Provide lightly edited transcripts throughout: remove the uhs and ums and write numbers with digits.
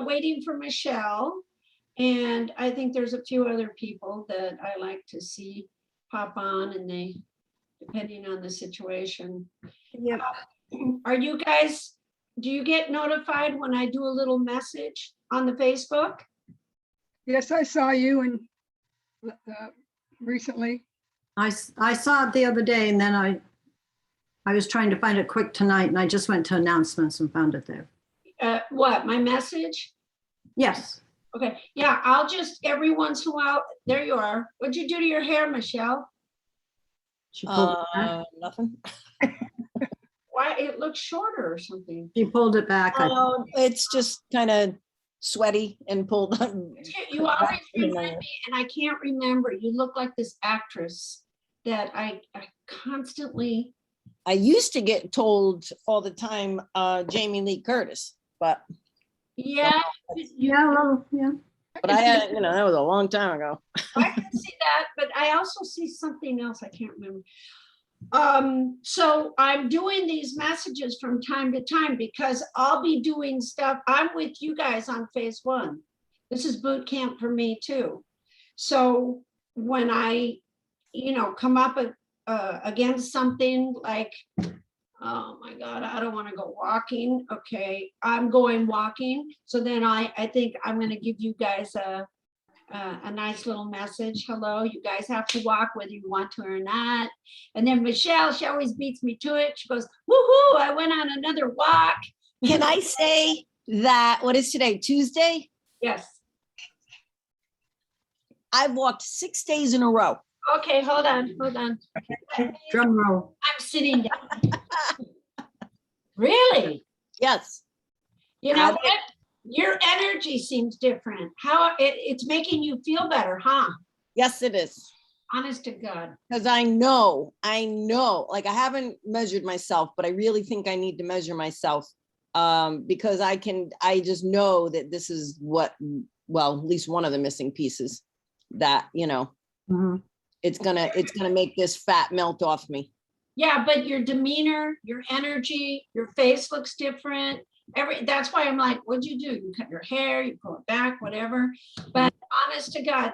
waiting for Michelle. And I think there's a few other people that I like to see pop on, and they, depending on the situation. Yep. Are you guys, do you get notified when I do a little message on the Facebook? Yes, I saw you and recently. I saw it the other day, and then I was trying to find it quick tonight, and I just went to announcements and found it there. What, my message? Yes. Okay, yeah, I'll just every once in a while, there you are. What'd you do to your hair, Michelle? She pulled it back. Nothing. Why, it looks shorter or something. She pulled it back. Oh, it's just kind of sweaty and pulled on. You always remind me, and I can't remember. You look like this actress that I constantly. I used to get told all the time, Jamie Lee Curtis, but Yeah. Yeah, well, yeah. I had, that was a long time ago. I can see that, but I also see something else. I can't remember. So I'm doing these messages from time to time because I'll be doing stuff. I'm with you guys on phase 1. This is boot camp for me too. So when I, come up against something like, oh my God, I don't want to go walking. Okay, I'm going walking. So then I think I'm going to give you guys a nice little message. Hello, you guys have to walk whether you want to or not. And then Michelle, she always beats me to it. She goes, woohoo, I went on another walk. Can I say that, what is today, Tuesday? Yes. I've walked 6 days in a row. Okay, hold on. Drum roll. I'm sitting down. Really? Yes. You know what? Your energy seems different. How it's making you feel better, huh? Yes, it is. Honest to God. Because I know, like I haven't measured myself, but I really think I need to measure myself because I just know that this is what, well, at least one of the missing pieces that, Mm-hmm. it's gonna make this fat melt off me. Yeah, but your demeanor, your energy, your face looks different. That's why I'm like, what'd you do? You cut your hair, you pull it back, whatever. But honest to God,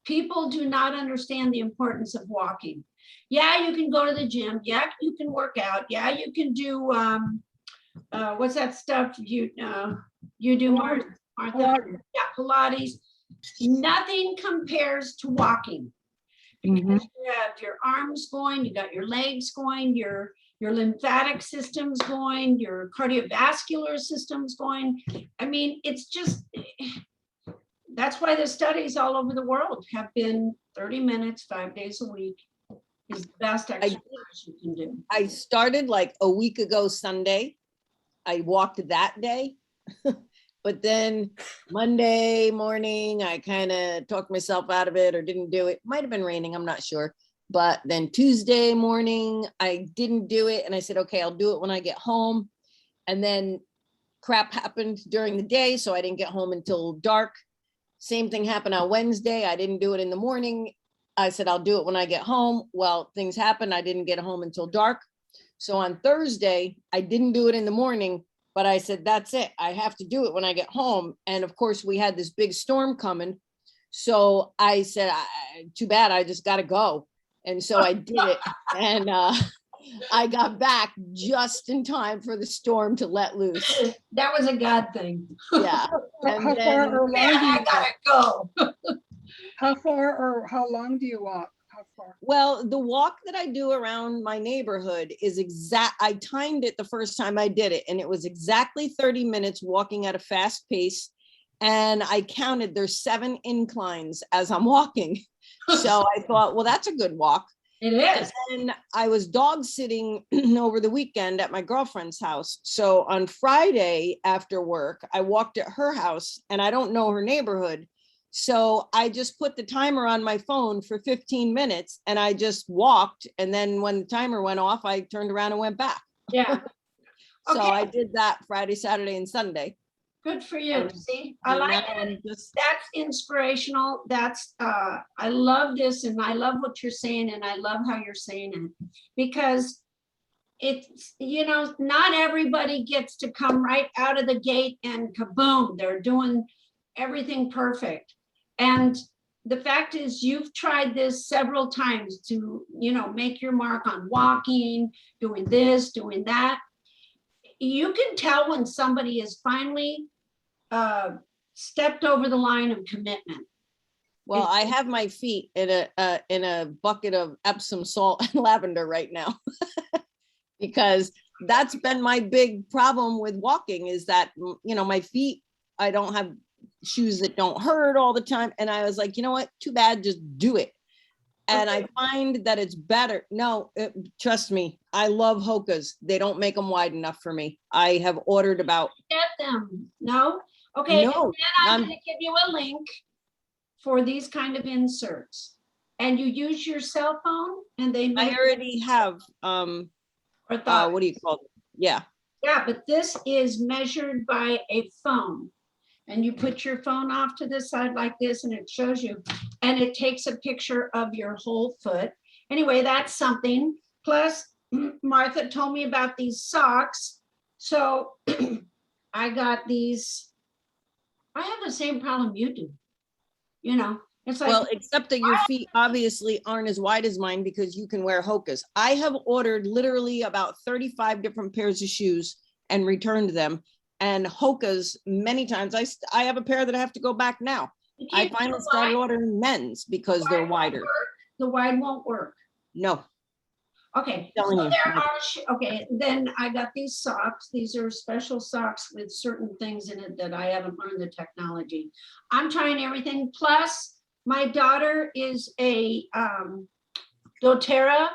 people do not understand the importance of walking. Yeah, you can go to the gym. Yeah, you can work out. Yeah, you can do what's that stuff you do, Martha? Pilates. Yeah, Pilates. Nothing compares to walking. Because you have your arms going, you got your legs going, your lymphatic system's going, your cardiovascular system's going. I mean, it's just, that's why the studies all over the world have been 30 minutes, 5 days a week is the best exercise you can do. I started like a week ago Sunday. I walked that day. But then Monday morning, I kind of talked myself out of it or didn't do it. Might have been raining, I'm not sure. But then Tuesday morning, I didn't do it. And I said, okay, I'll do it when I get home. And then crap happened during the day, so I didn't get home until dark. Same thing happened on Wednesday. I didn't do it in the morning. I said, I'll do it when I get home. Well, things happened. I didn't get home until dark. So on Thursday, I didn't do it in the morning. But I said, that's it. I have to do it when I get home. And of course, we had this big storm coming. So I said, too bad, I just got to go. And so I did it. And I got back just in time for the storm to let loose. That was a God thing. Yeah. And How far or long do I you gotta go. How far or how long do you walk? How far? Well, the walk that I do around my neighborhood is I timed it the first time I did it, and it was exactly 30 minutes walking at a fast pace. And I counted there's 7 inclines as I'm walking. So I thought, well, that's a good walk. It is. And I was dog sitting over the weekend at my girlfriend's house. So on Friday after work, I walked at her house, and I don't know her neighborhood. So I just put the timer on my phone for 15 minutes and I just walked. And then when the timer went off, I turned around and went back. Yeah. So Okay. I did that Friday, Saturday, and Sunday. Good for you. See, I And like now it. I'm just, That's inspirational. That's I love this, and I love what you're saying, and I love how you're saying it, because it's, you know, not everybody gets to come right out of the gate and kaboom, they're doing everything perfect. And the fact is, you've tried this several times to, you know, make your mark on walking, doing this, doing that. You can tell when somebody is finally stepped over the line of commitment. Well, I have my feet in a bucket of Epsom salt and lavender right now. Because that's been my big problem with walking, is that, you know, my feet, I don't have shoes that don't hurt all the time. And I was like, you know what, too bad, just do it. And I find that it's better. No, trust me, I love Hoka's. They don't make them wide enough for me. I have ordered about. Get them, no? Okay, and No, then I'm I'm- gonna give you a link for these kind of inserts. And you use your cell phone and they I make, already have, or thought, what do you call it? Yeah. yeah, but this is measured by a phone. And you put your phone off to the side like this and it shows you, and it takes a picture of your whole foot. Anyway, that's something. Plus, Martha told me about these socks. So I got these. I have the same problem you do. You know, it's like, Well, except that your feet obviously aren't as wide as mine because you can wear Hoka's. I have ordered literally about 35 different pairs of shoes and returned them. And Hoka's many times. I have a pair that I have to go back now. you I can't finally do started wide. ordering men's because they're Wide won't wider. work. The wide won't work. No, Okay, Telling so you, there like- are, okay, then I got these socks. These are special socks with certain things in it that I haven't learned the technology. I'm trying everything. Plus, my daughter is a doTERRA,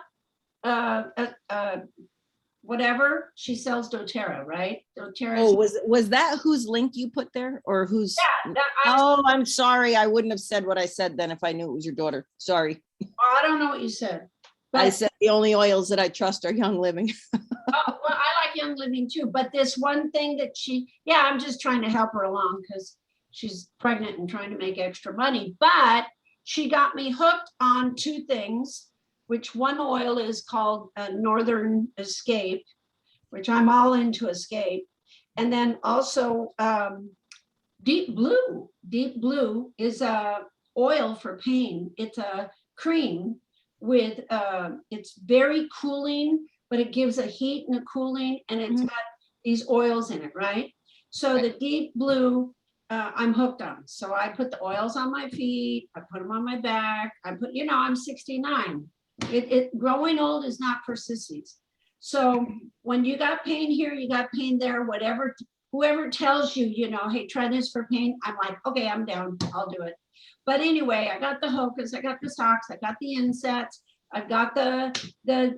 whatever. She sells doTERRA, right? doTERRA. Oh, was that whose link you put there or whose? I Oh, I'm sorry. I wouldn't have said what I said then if I knew it was your daughter. Sorry. don't know what you said. I But said the only oils that I trust are Young Living. oh, well, I like Young Living too, but this one thing that yeah, I'm just trying to help her along because she's pregnant and trying to make extra money. But she got me hooked on two things, which one oil is called Northern Escape, which I'm all into Escape. And then also Deep Blue. Deep Blue is a oil for pain. It's a cream with, it's very cooling, but it gives a heat and a cooling, and it's got these oils in it, right? So the Deep Blue, I'm hooked on. So I put the oils on my feet, I put them on my back, I put, you know, I'm 69. Growing old is not for sissies. So when you got pain here, you got pain there, whatever, whoever tells you, you know, hey, try this for pain, I'm like, okay, I'm down, I'll do it. But anyway, I got the Hoka's, I got the socks, I got the insets, I've got the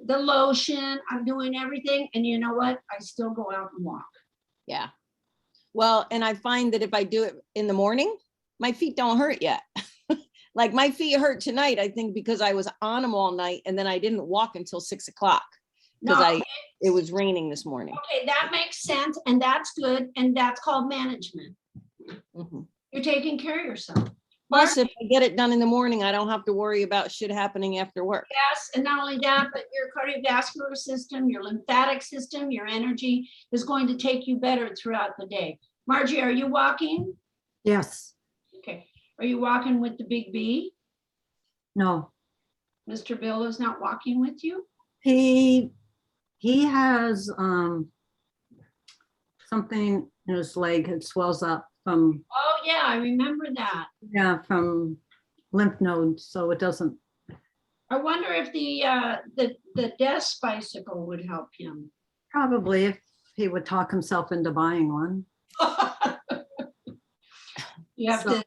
lotion, I'm doing everything. And you know what? I still go out and walk. Yeah. Well, and I find that if I do it in the morning, my feet don't hurt yet. Like my feet hurt tonight, I think because I was on them all night and then I didn't walk until 6 o'clock because No, it was raining this morning. okay, that makes sense, and that's good, and that's called management. Mhm. You're taking care of yourself. Plus, if I get it done in the morning, I don't have to worry about shit happening after work. Yes, and not only that, but your cardiovascular system, your lymphatic system, your energy is going to take you better throughout the day. Margie, are you walking? Yes, Okay. Are you walking with the big B? no, Mr. Bill is not walking with you? he has something in his leg. It swells up from, Oh, yeah, I remember that. yeah, from lymph nodes, so it doesn't. I wonder if the desk bicycle would help him. Probably if he would talk himself into buying one. You have So- to,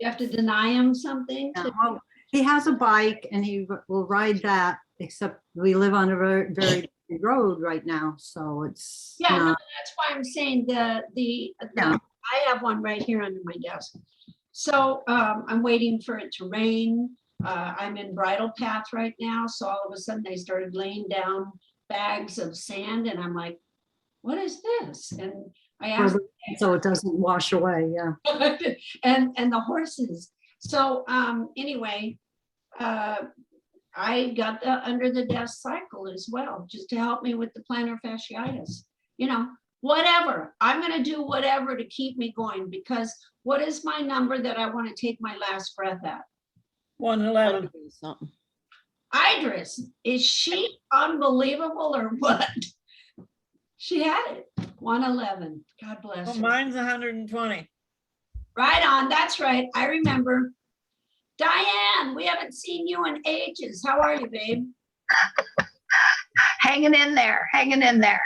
you have to deny him something? Yeah, to- well, he has a bike and he will ride that, except we live on a very, very busy road right now, so it's Yeah, no, not, that's why I'm saying Yeah. I have one right here under my desk. So I'm waiting for it to rain. I'm in bridle path right now, so all of a sudden they started laying down bags of sand and I'm like, what is this? And I asked, so it doesn't wash away, yeah. and the horses. So anyway, I got the under the desk cycle as well, just to help me with the plantar fasciitis. You know, whatever. I'm gonna do whatever to keep me going, because what is my number that I want to take my last breath at? 111. Something. Idris, is she unbelievable or what? She had it, 111. God bless Well, her. mine's 120. Right on, that's right, I remember. Diane, we haven't seen you in ages. How are you, babe? Hanging in there, hanging in there,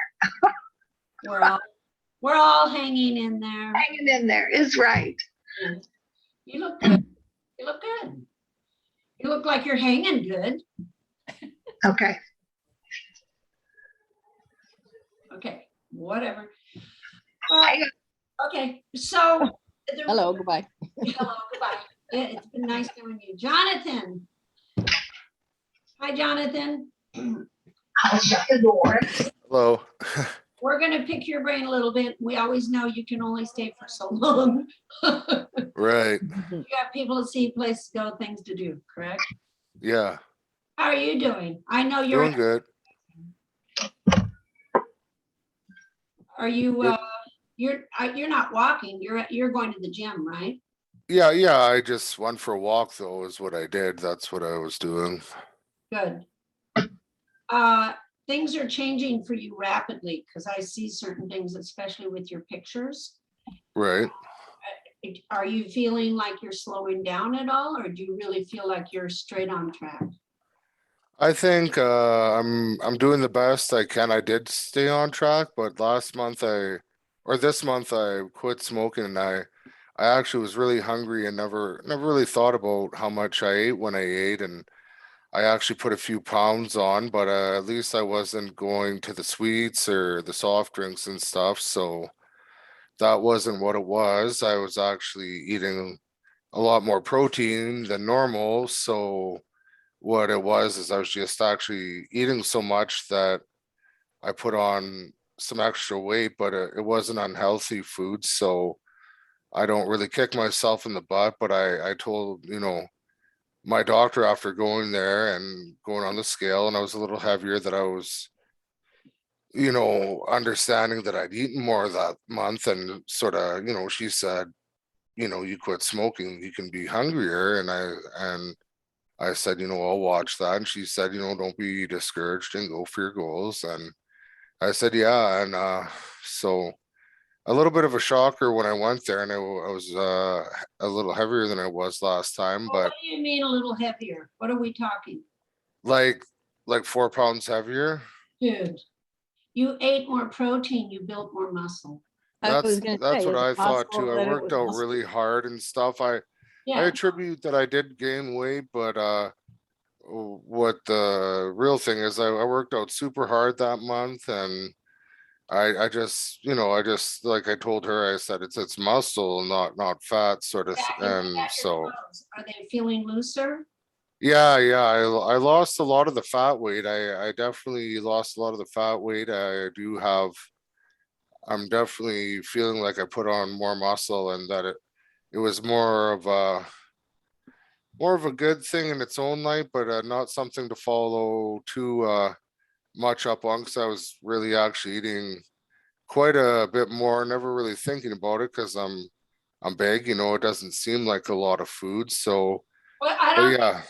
We're all hanging in there. hanging in there is right. You look good. You look good. You look like you're hanging good. Okay. Okay, whatever. All right. Okay, so. Hello, goodbye. Hello, goodbye. It's been nice knowing you. Jonathan. Hi, Jonathan. I'll shut the door. Hello. We're gonna pick your brain a little bit. We always know you can only stay for so long. Right. You have people to see, places to go, things to do, correct? Yeah. How are you doing? I know Doing good. Are you, you're not walking, you're going to the gym, right? Yeah, yeah. I just went for a walk though, is what I did. That's what I was doing. Good. Things are changing for you rapidly, because I see certain things, especially with your pictures. Right. Are you feeling like you're slowing down at all, or do you really feel like you're straight on track? I think I'm doing the best I can. I did stay on track, but last month this month I quit smoking, and I actually was really hungry and never really thought about how much I ate when I ate, and I actually put a few pounds on, but at least I wasn't going to the sweets or the soft drinks and stuff. So that wasn't what it was. I was actually eating a lot more protein than normal. So what it was is I was just actually eating so much that I put on some extra weight, but it wasn't unhealthy food. So I don't really kick myself in the butt, but I told, my doctor after going there and going on the scale, and I was a little heavier, that I was, understanding that I'd eaten more that month, and sort of, she said, you quit smoking, you can be hungrier. And I said, I'll watch that. And she said, don't be discouraged and go for your goals. And I said, yeah. And so a little bit of a shocker when I went there, and I was a little heavier than I was last time. Well, But what do you mean a little heavier? What are we talking? like 4 pounds heavier. Dude, you ate more protein, you built more muscle. I was That's gonna say, what is it I thought possible too. I that it worked was out muscle? really hard and stuff. I Yeah, attribute that I did gain weight, but what the real thing is, I worked out super hard that month, and I just, like I told her, I said it's muscle, not fat, sort of. back in And your so clothes. Are they feeling looser? yeah, I lost a lot of the fat weight. I definitely lost a lot of the fat weight. I'm definitely feeling like I put on more muscle, and that it was more of a good thing in its own right, but not something to follow too much up on, because I was really actually eating quite a bit more, never really thinking about it, because I'm big, it doesn't seem like a lot of food. So Well, I but don't, yeah,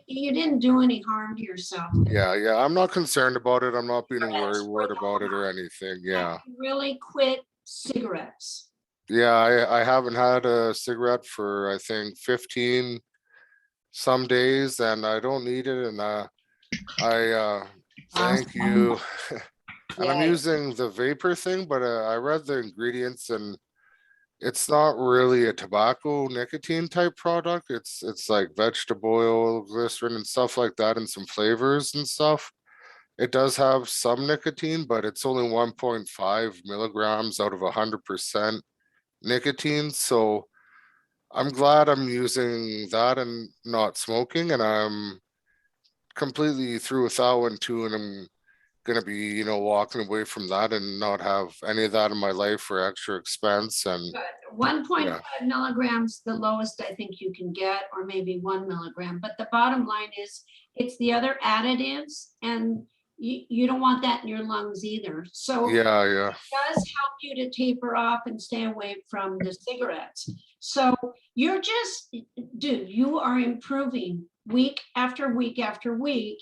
you didn't do any harm to yourself. yeah, I'm not concerned about it. I'm not being That's worried what about I it or anything. Yeah. You really quit cigarettes. Yeah, I haven't had a cigarette for I think 15 some days, and I don't need it. And I thank you. And I'm Yeah, using the vapor thing, but I read the ingredients, and it's not really a tobacco nicotine type product. It's like vegetable oil, glycerin, and stuff like that, and some flavors and stuff. It does have some nicotine, but it's only 1.5 milligrams out of 100% nicotine. So I'm glad I'm using that and not smoking, and I'm completely through with that one too. And I'm gonna be, walking away from that and not have any of that in my life for extra expense. And Good. 1.5 milligrams, the lowest I think you can get, or maybe 1 milligram. But the bottom line is, it's the other additives, and you don't want that in your lungs either. So Yeah, it does help you to taper off and stay away from the cigarettes. So you're just, dude, you are improving week after week after week.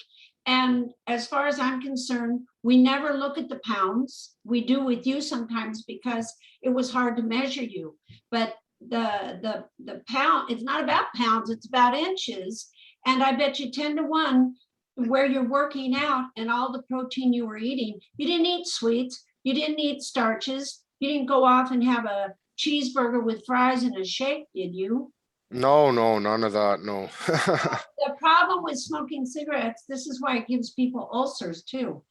And as far as I'm concerned, we never look at the pounds. We do with you sometimes because it was hard to measure you. But the pound, it's not about pounds, it's about inches. And I bet you 10 to 1, where you're working out and all the protein you were eating, you didn't eat sweets, you didn't eat starches, you didn't go off and have a cheeseburger with fries and a shake, did you? no, none of that, no. The problem with smoking cigarettes, this is why it gives people ulcers too.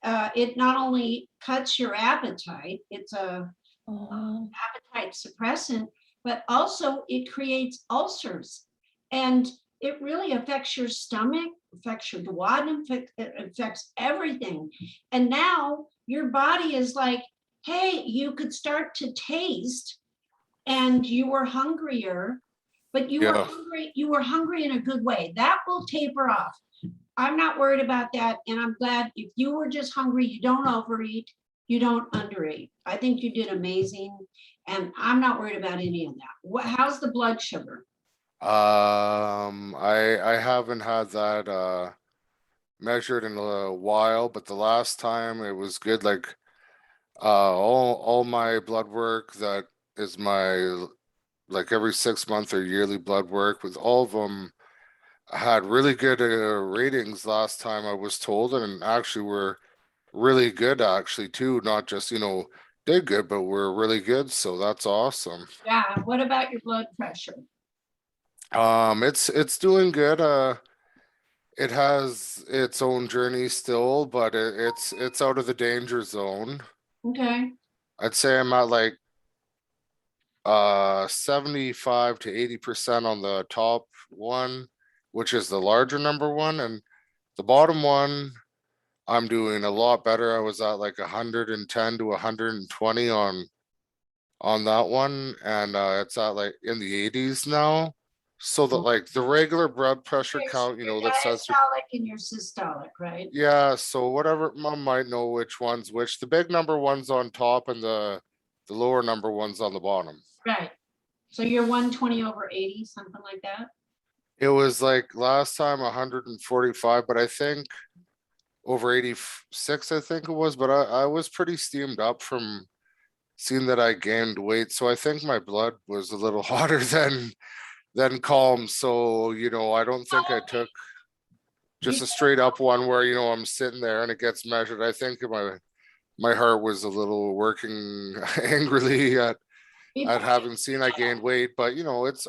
It not only cuts your appetite, it's a appetite suppressant, but also it creates ulcers. And it really affects your stomach, affects your duodenum, it affects everything. And now your body is like, hey, you could start to taste, and you were hungrier, but you were Yeah. hungry, you were hungry in a good way. That will taper off. I'm not worried about that. And I'm glad if you were just hungry, you don't overeat, you don't undereat. I think you did amazing. And I'm not worried about any of that. How's the blood sugar? I haven't had that measured in a while, but the last time it was good. Like all my blood work that is my, like every 6 month or yearly blood work, with all of them had really good ratings last time I was told, and actually were really good actually too, not just, did good, but were really good. So that's awesome. Yeah. What about your blood pressure? It's doing good. It has its own journey still, but it's out of the danger zone. Okay. I'd say I'm at like 75 to 80% on the top one, which is the larger number one, and the bottom one I'm doing a lot better. I was at like 110 to 120 on that one, and it's at like in the 80s now. So that like the regular blood pressure count, Your that says diastolic and your systolic, right? yeah, so whatever, mom might know which one's which. The big number one's on top and the lower number one's on the bottom. Right. So you're 120 over 80, something like that? It was like last time 145, but I think over 86, I think it was, but I was pretty steamed up from seeing that I gained weight. So I think my blood was a little hotter than calm. So, I don't think I took just a straight up one where, I'm sitting there and it gets measured. I think my heart was a little working angrily at having seen I gained weight, but it's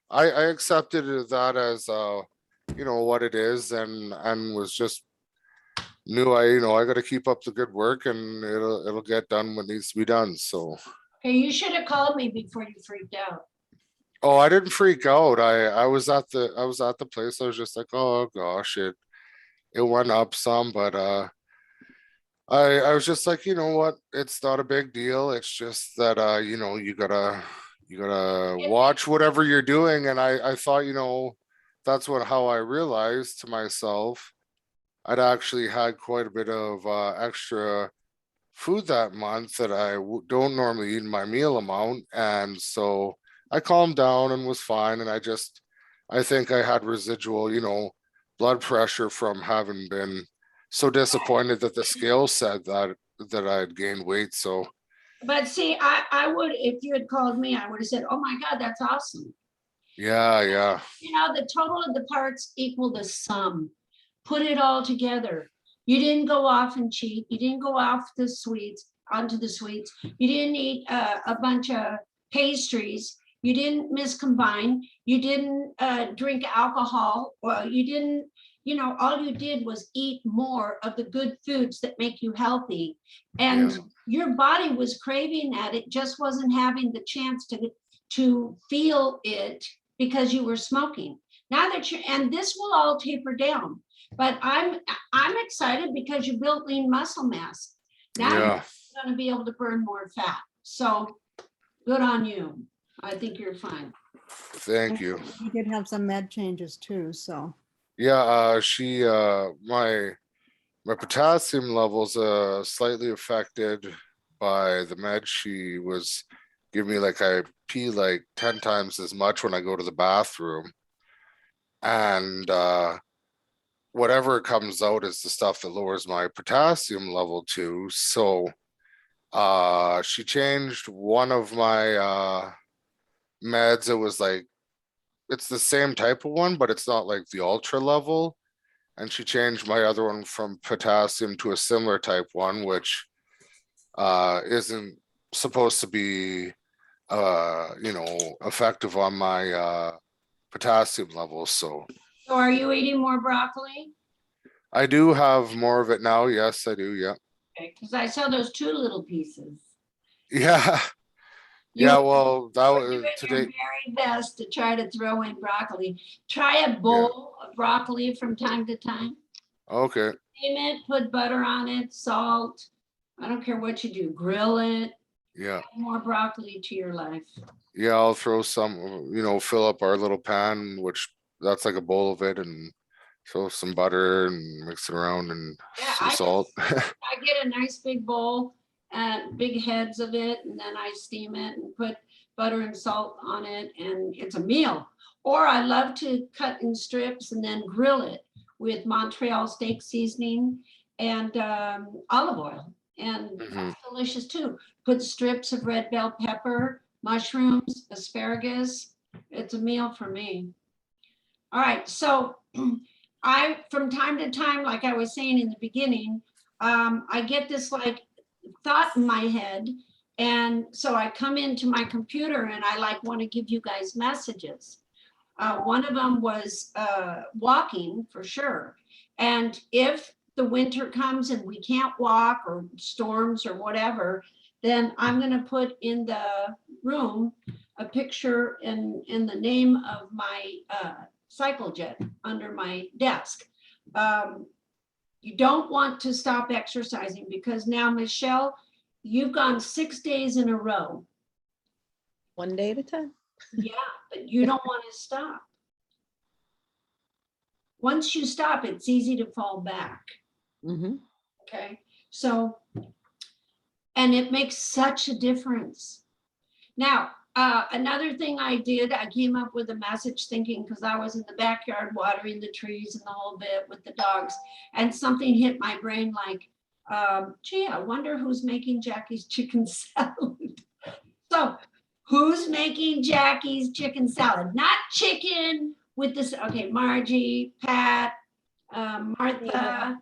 I accepted that as what it is, and was just knew I got to keep up the good work, and it'll get done what needs to be done. So Okay, you should have called me before you freaked out. oh, I didn't freak out. I was at the place. I was just like, oh gosh, it went up some, but I was just like, you know what? It's not a big deal. It's just that you gotta watch whatever you're doing. And I thought, that's how I realized to myself, I'd actually had quite a bit of extra food that month that I don't normally eat in my meal amount. And so I calmed down and was fine. And I think I had residual, blood pressure from having been so disappointed that the scale said that I'd gained weight. So, But see, I would, if you had called me, I would have said, oh my God, that's awesome. yeah. The total of the parts equal the sum. Put it all together. You didn't go off and cheat. You didn't go off onto the sweets. You didn't eat a bunch of pastries. You didn't miscombine. You didn't drink alcohol. Well, you didn't, all you did was eat more of the good foods that make you healthy. And Yeah. your body was craving that. It just wasn't having the chance to feel it because you were smoking. Now that and this will all taper down. But I'm excited because you built lean muscle mass. Now Yeah. you're going to be able to burn more fat. So Good on you. I think you're fine. Thank you. You did have some med changes too, so. Yeah, my potassium levels slightly affected by the med. She was giving me like I pee like 10 times as much when I go to the bathroom. And whatever comes out is the stuff that lowers my potassium level too. So she changed one of my meds. It was like it's the same type of one, but it's not like the ultra level. And she changed my other one from potassium to a similar type one, which isn't supposed to be effective on my potassium levels. So So are you eating more broccoli? I do have more of it now. Yes, I do. Yeah. Okay, because I saw those 2 little pieces. Yeah. You Yeah. were- Well, that you were was doing your today. very best to try to throw in broccoli. Try a bowl of broccoli from time to time. Okay. Steam it, put butter on it, salt. I don't care what you do, grill it, Yeah. add more broccoli to your life. Yeah. I'll throw some, fill up our little pan, which that's like a bowl of it, and throw some butter and mix it around and Yeah, some salt. I get a nice big bowl and big heads of it, and then I steam it and put butter and salt on it, and it's a meal. Or I love to cut in strips and then grill it with Montreal steak seasoning and olive oil. And Mhm. that's delicious too. Put strips of red bell pepper, mushrooms, asparagus. It's a meal for me. All right, so from time to time, like I was saying in the beginning, I get this like thought in my head. And so I come into my computer and I like want to give you guys messages. One of them was walking for sure. And if the winter comes and we can't walk or storms or whatever, then I'm going to put in the room a picture in the name of my cycle jet under my desk. You don't want to stop exercising because now, Michelle, you've gone 6 days in a row. One day at a time. Yeah, but you don't want to stop. Once you stop, it's easy to fall back. Mm-hmm. Okay, so, and it makes such a difference. Now, another thing I did, I came up with a message thinking, because I was in the backyard watering the trees and the whole bit with the dogs, and something hit my brain like, gee, I wonder who's making Jackie's chicken salad. So who's making Jackie's chicken salad? Not chicken with this, okay, Margie, Pat, Martha,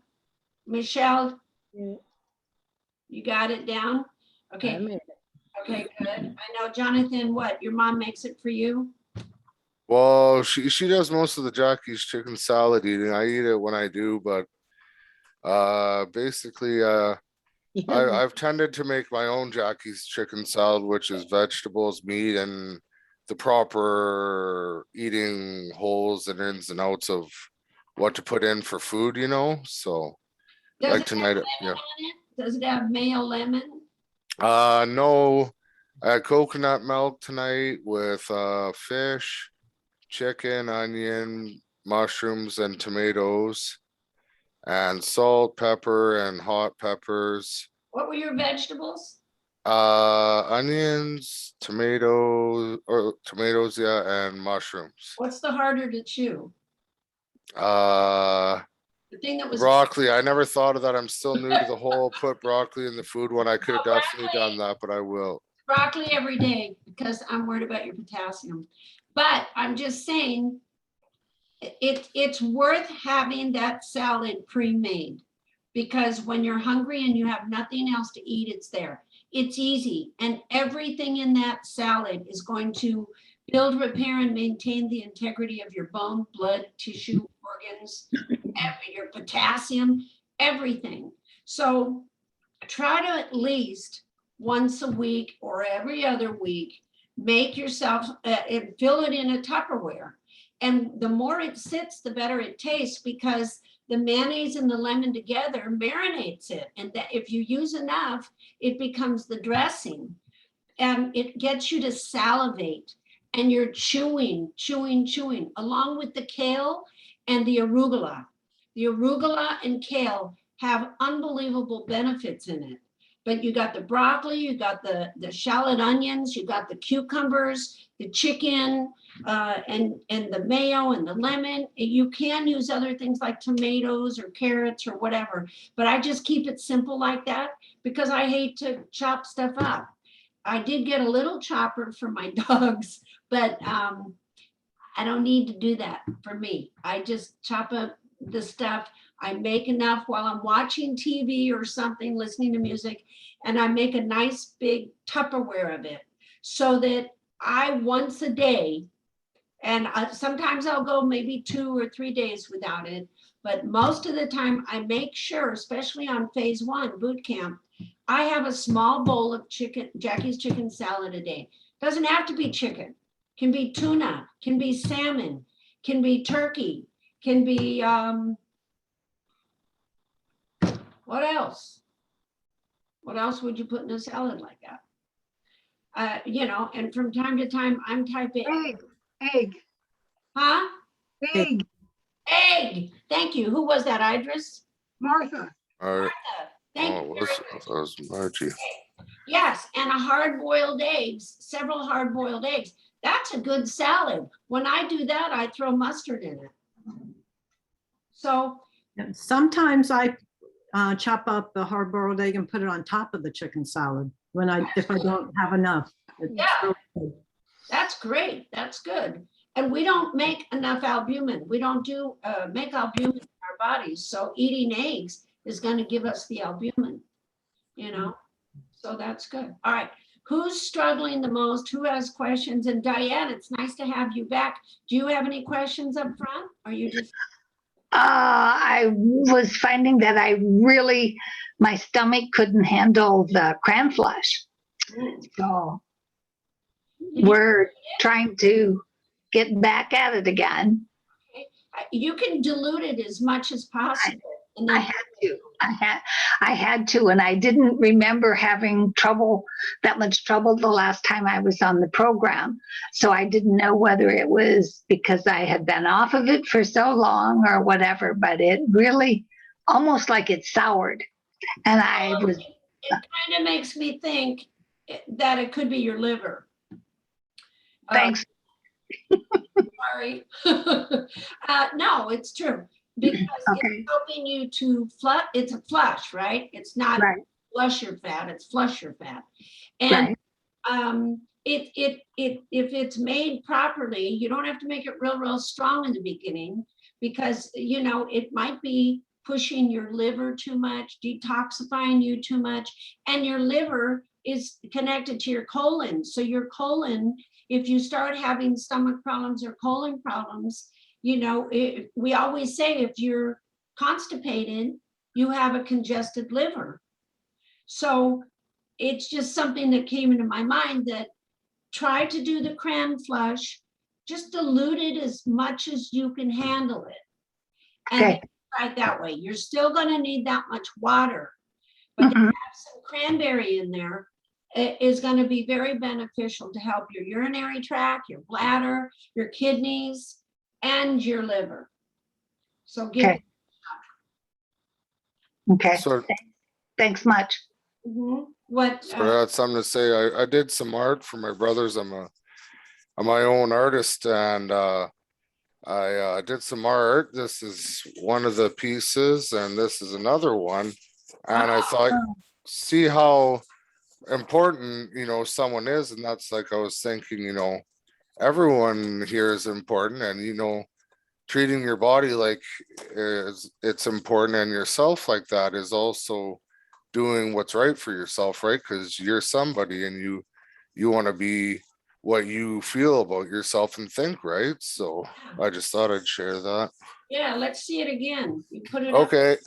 Michelle, you got it down? Okay. Okay, good. I know, Jonathan, what, your mom makes it for you? Well, she does most of the Jackie's chicken salad eating. I eat it when I do, but basically I've tended to make my own Jackie's chicken salad, which is vegetables, meat, and the proper eating holes and ins and outs of what to put in for food, so Does like it have tonight, lemon yeah. on it? Does it have mayo lemon? No, I had coconut milk tonight with fish, chicken, onion, mushrooms, and tomatoes, and salt, pepper, and hot peppers. What were your vegetables? Onions, tomatoes, yeah, and mushrooms. What's the harder to chew? The thing that was. Broccoli. I never thought of that. I'm still new to the whole put broccoli in the food one. I could have No, definitely broccoli. done that, but I will. Broccoli every day because I'm worried about your potassium. But I'm just saying, it's worth having that salad pre-made because when you're hungry and you have nothing else to eat, it's there. It's easy. And everything in that salad is going to build, repair, and maintain the integrity of your bone, blood, tissue, organs, your potassium, everything. So try to at least once a week or every other week, make yourself and fill it in a Tupperware. And the more it sits, the better it tastes because the mayonnaise and the lemon together marinates it. And that if you use enough, it becomes the dressing. and it gets you to salivate, and you're chewing, along with the kale and the arugula. The arugula and kale have unbelievable benefits in it. But you got the broccoli, you got the shallot onions, you got the cucumbers, the chicken, and the mayo and the lemon. You can use other things like tomatoes or carrots or whatever, but I just keep it simple like that because I hate to chop stuff up. I did get a little chopper for my dogs, but I don't need to do that for me. I just chop up the stuff. I make enough while I'm watching TV or something, listening to music, and I make a nice big Tupperware of it so that I once a day, and sometimes I'll go maybe 2 or 3 days without it, but most of the time I make sure, especially on phase 1 boot camp, I have a small bowl of Jackie's chicken salad a day. Doesn't have to be chicken, can be tuna, can be salmon, can be turkey, can be, what else? What else would you put in a salad like that? And from time to time, I'm type A. Egg, Huh? egg, Egg. Thank you. Who was that, Idris? Martha. Thank Oh, you. it was Margie. Yes, and several hard-boiled eggs. That's a good salad. When I do that, I throw mustard in it. So, Sometimes I chop up the hard-boiled egg and put it on top of the chicken salad if I don't have enough. It's Yeah. really good. that's great. That's good. And we don't make enough albumin. We don't make albumin in our bodies. So eating eggs is going to give us the albumin, so that's good. All right. Who's struggling the most? Who has questions? And Diane, it's nice to have you back. Do you have any questions up front? Or you just I was finding that my stomach couldn't handle the cran flush. So we're trying to get back at it again. you can dilute it as much as possible. And I then had to. I had to, and I didn't remember having that much trouble the last time I was on the program. So I didn't know whether it was because I had been off of it for so long or whatever, but it really almost like it soured. And it kind of makes me think that it could be your liver. Thanks. Sorry. No, it's true. Because Okay. it's helping you to flush. It's a flush, right? It's not Right. flush your fat, it's flush your fat. And Right. if it's made properly, you don't have to make it real strong in the beginning because it might be pushing your liver too much, detoxifying you too much, and your liver is connected to your colon. So your colon, if you start having stomach problems or colon problems, we always say if you're constipated, you have a congested liver. So it's just something that came into my mind that try to do the cran flush, just dilute it as much as you can handle it. And Okay. try it that way. You're still going to need that much water, but to have some cranberry in there is going to be very beneficial to help your urinary tract, your bladder, your kidneys, and your liver. So give Okay. Okay. So, Thanks much. what so I had something to say. I did some art for my brothers. I'm my own artist, and I did some art. This is one of the pieces, and this is another one. And I thought, see how important someone is, and that's like I was thinking, everyone here is important, and treating your body like it's important, and yourself like that is also doing what's right for yourself, right? Because you're somebody, and you want to be what you feel about yourself and think, right? So I just thought I'd share that. Yeah, let's see it again. You put it up. Okay.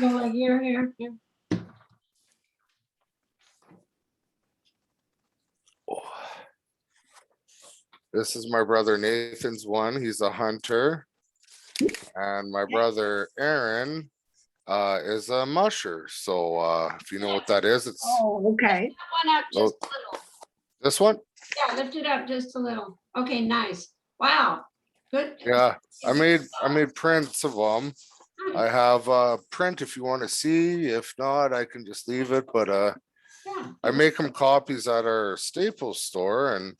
Go like here. This is my brother Nathan's one. He's a hunter. And my brother Aaron, is a musher. So if you know what that is, it's Oh, okay. That one up just a little. this one. Yeah, lift it up just a little. Okay, nice. Wow, good. Yeah, I made prints of them. I have print if you want to see. If not, I can just leave it. But Yeah. I make them copies at our Staples store, and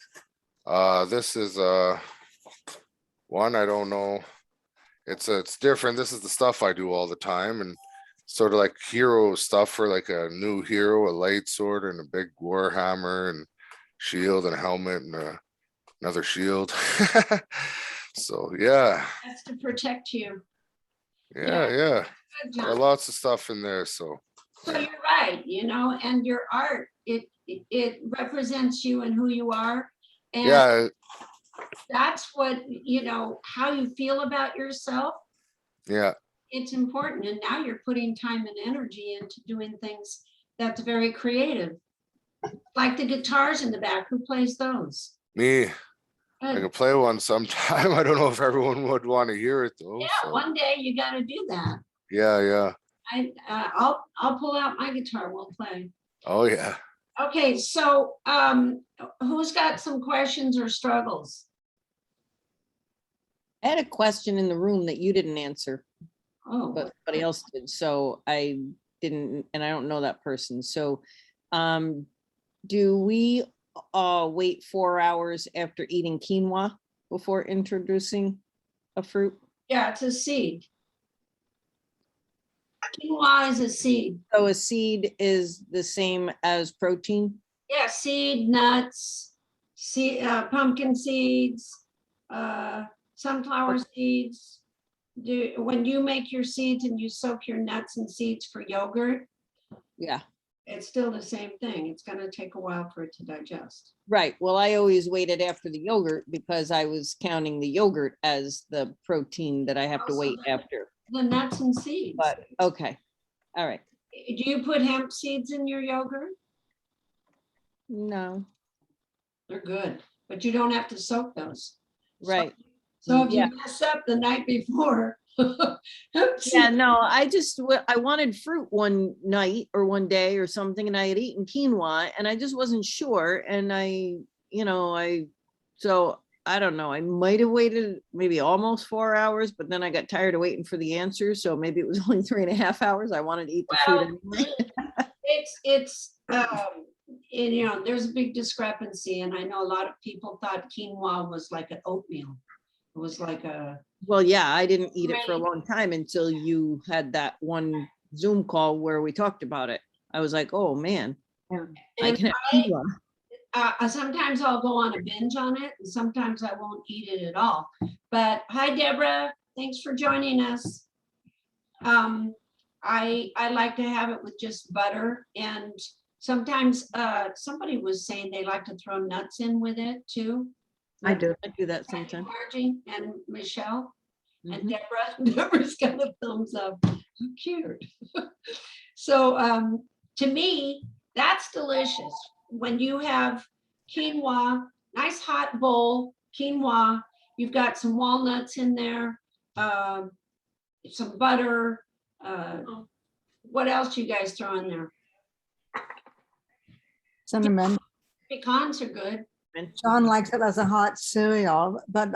this is one I don't know. It's different. This is the stuff I do all the time, and sort of like hero stuff for like a new hero, a light sword and a big war hammer and shield and helmet and another shield. So yeah, That's to protect you. yeah. Good There are job. lots of stuff in there. So So you're right, and your art, it represents you and who you are. And yeah, that's what, how you feel about yourself. yeah. It's important. And now you're putting time and energy into doing things that's very creative. Like the guitars in the back, who plays those? Me, I Good. could play one sometime. I don't know if everyone would want to hear it though. Yeah, So one day you gotta do that. yeah. I'll pull out my guitar, we'll play. Oh yeah. Okay, so who's got some questions or struggles? I had a question in the room that you didn't answer, Oh, but somebody else did. So I didn't, and I don't know that person. So do we wait 4 hours after eating quinoa before introducing a fruit? yeah, it's a seed. Quinoa is a seed. So a seed is the same as protein? Yeah, seed, nuts, pumpkin seeds, sunflower seeds. When you make your seeds and you soak your nuts and seeds for yogurt, Yeah, it's still the same thing. It's gonna take a while for it to digest. right. Well, I always waited after the yogurt because I was counting the yogurt as the protein that I have to Also wait the- after. The nuts and seeds. But, okay, all right. Do you put hemp seeds in your yogurt? No, They're good, but you don't have to soak those. right. So if you Yeah. mess up the night before. hemp Yeah, seed- no, I wanted fruit one night or one day or something, and I had eaten quinoa and I just wasn't sure. And so I don't know, I might have waited maybe almost 4 hours, but then I got tired of waiting for the answers. So maybe it was only 3.5 hours. I wanted to eat the Well, fruit anyway. there's a big discrepancy, and I know a lot of people thought quinoa was like an oatmeal. It was like a, Well, yeah, I didn't eat it for a Right. long time until you had that one Zoom call where we talked about it. I was like, oh, man, I and can have quinoa. sometimes I'll go on a binge on it, and sometimes I won't eat it at all. But hi, Deborah, thanks for joining us. I like to have it with just butter, and sometimes somebody was saying they like to throw nuts in with it too. I do. I do that sometimes. Margie and Michelle and Mhm. Deborah. Deborah's got a thumbs up. How cute. So to me, that's delicious. When you have quinoa, nice hot bowl, quinoa, you've got some walnuts in there, some butter. What else you guys throw in there? Cinnamon. Pecans are good. John likes it as a hot cereal, but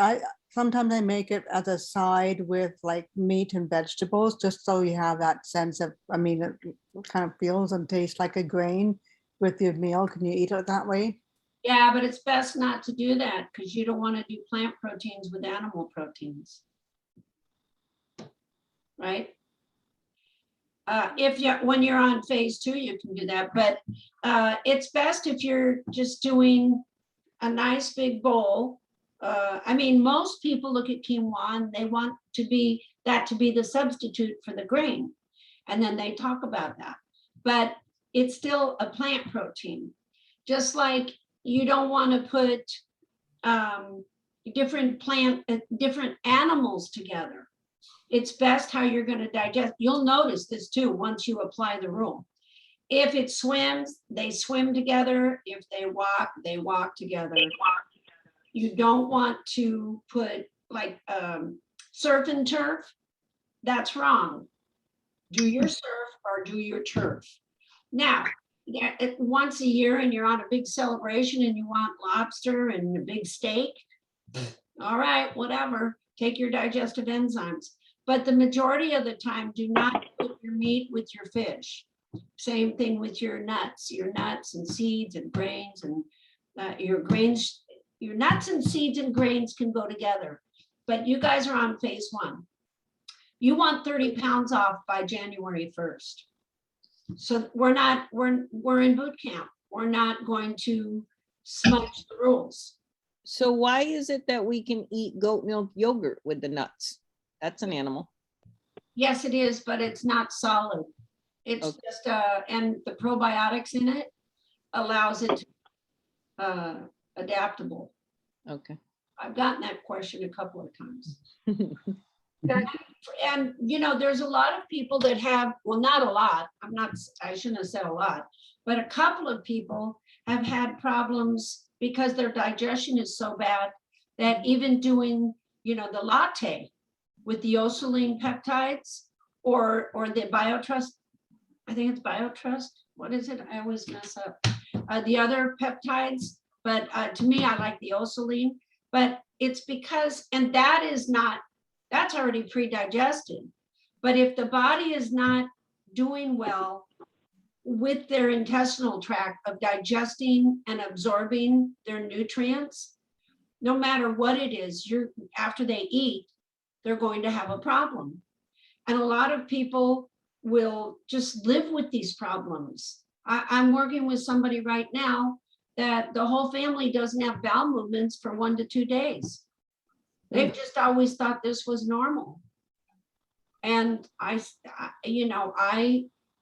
sometimes I make it as a side with like meat and vegetables, just so you have that sense of, it kind of feels and tastes like a grain with your meal. Can you eat it that way? Yeah, but it's best not to do that because you don't want to do plant proteins with animal proteins. Right? When you're on phase 2, you can do that, but it's best if you're just doing a nice big bowl. Most people look at quinoa and they want that to be the substitute for the grain. And then they talk about that, but it's still a plant protein. Just like you don't want to put different animals together. It's best how you're going to digest. You'll notice this too once you apply the rule. If it swims, they swim together. If they walk together. You don't want to put like surf and turf. That's wrong. do your surf or do your turf. Now, yeah, once a year and you're on a big celebration and you want lobster and a big steak, all right, whatever, take your digestive enzymes. But the majority of the time, do not put your meat with your fish. Same thing with your nuts and seeds and grains, and your grains, your nuts and seeds and grains can go together. But you guys are on phase 1. You want 30 pounds off by January 1st. So we're in boot camp. We're not going to smudge the rules. So why is it that we can eat goat milk yogurt with the nuts? That's an animal. Yes, it is, but it's not solid. It's Okay. just, and the probiotics in it allows it to, adaptable. Okay. I've gotten that question a couple of times. And, you know, there's a lot of people that have, well, not a lot, I shouldn't have said a lot, but a couple of people have had problems because their digestion is so bad that even doing, you know, the latte with the osaline peptides or the BioTrust, I think it's BioTrust, what is it? I always mess up. The other peptides, but to me, I like the osaline, but it's because, and that is not, that's already pre-digested. But if the body is not doing well with their intestinal tract of digesting and absorbing their nutrients, no matter what it is, after they eat, they're going to have a problem. And a lot of people will just live with these problems. I'm working with somebody right now that the whole family doesn't have bowel movements for 1 to 2 days. They've just always thought this was normal. And I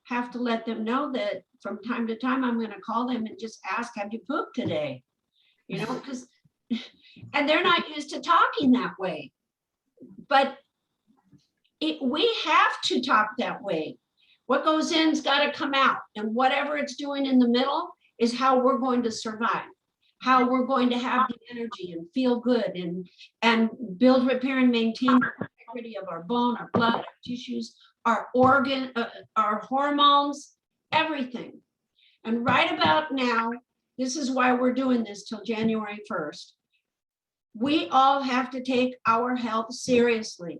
have to let them know that from time to time, I'm going to call them and just ask, have you pooped today? You know, because, and they're not used to talking that way. But we have to talk that way. What goes in's got to come out. And whatever it's doing in the middle is how we're going to survive. How we're going to have the energy and feel good and build, repair, and maintain the integrity of our bone, our blood, our tissues, our organ, our hormones, everything. And right about now, this is why we're doing this till January 1st. We all have to take our health seriously.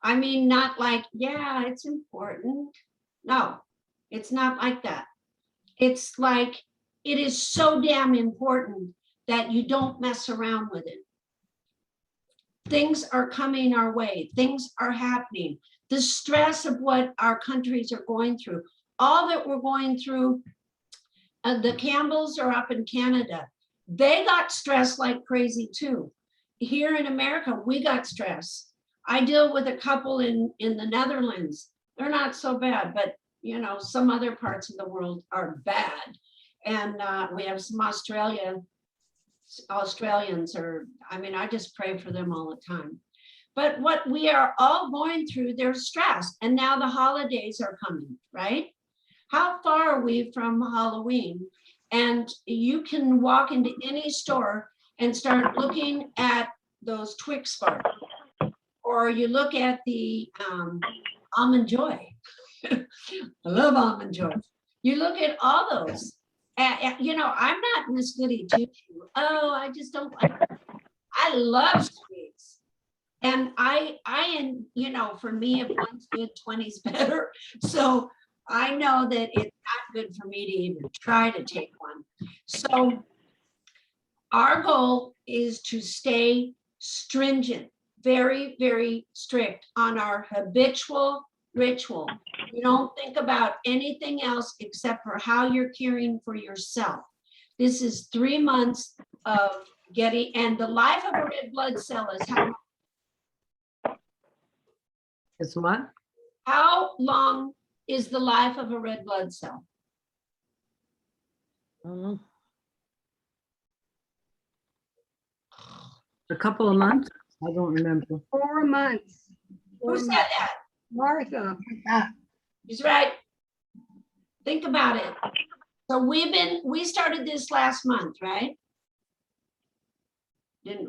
I mean, not like, yeah, it's important. No, it's not like that. It's like, it is so damn important that you don't mess around with it. Things are coming our way. Things are happening. The stress of what our countries are going through, all that we're going through, the Campbells are up in Canada. They got stressed like crazy too. Here in America, we got stressed. I deal with a couple in the Netherlands. They're not so bad, but you know, some other parts of the world are bad. And we have some Australians are, I mean, I just pray for them all the time. But what we are all going through, there's stress. And now the holidays are coming, right? How far are we from Halloween? And you can walk into any store and start looking at those Twix bars. Or you look at the Almond Joy. I love Almond Joy. You look at all those. You know, I'm not Miss Goody Two-Shoe. Oh, I just don't like it. I love sweets. And you know, for me, if one's good, 20's better. So I know that it's not good for me to even try to take one. So our goal is to stay stringent, very, very strict on our habitual ritual. You don't think about anything else except for how you're caring for yourself. This is 3 months of getting, and the life of a red blood cell is how It's what? How long is the life of a red blood cell? A couple of months? I don't remember. 4 months. Who said that? Martha. He's right. Think about it. So we started this last month, right?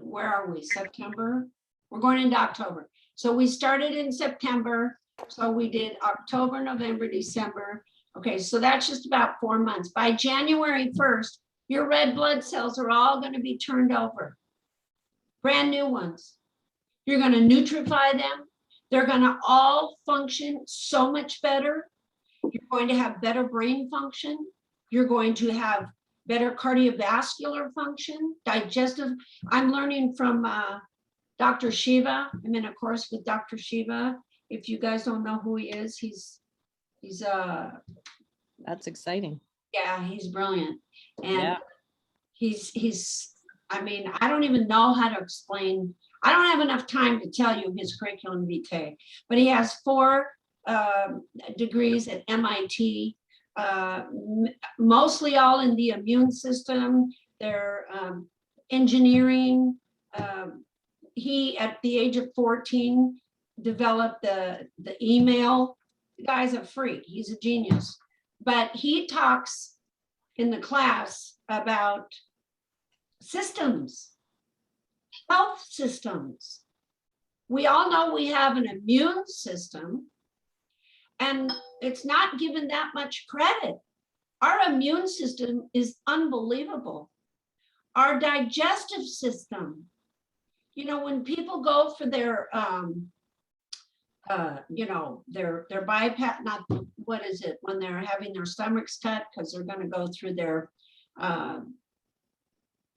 Where are we? September? We're going into October. So we started in September. So we did October, November, December. Okay, so that's just about 4 months. By January 1st, your red blood cells are all going to be turned over. Brand new ones. You're going to neutrify them. They're going to all function so much better. You're going to have better brain function. You're going to have better cardiovascular function, digestive. I'm learning from Dr. Shiva. I'm in a course with Dr. Shiva. If you guys don't know who he is, he's That's exciting. yeah, he's brilliant. And Yeah. he's I mean, I don't even know how to explain. I don't have enough time to tell you his curriculum vitae, but he has 4 degrees at MIT, mostly all in the immune system. They're engineering. He, at the age of 14, developed the email. The guy's a freak. He's a genius. But he talks in the class about systems, health systems. We all know we have an immune system, and it's not given that much credit. Our immune system is unbelievable. Our digestive system, you know, when people go for their, you know, their bypass, not, what is it, when they're having their stomachs cut because they're going to go through their,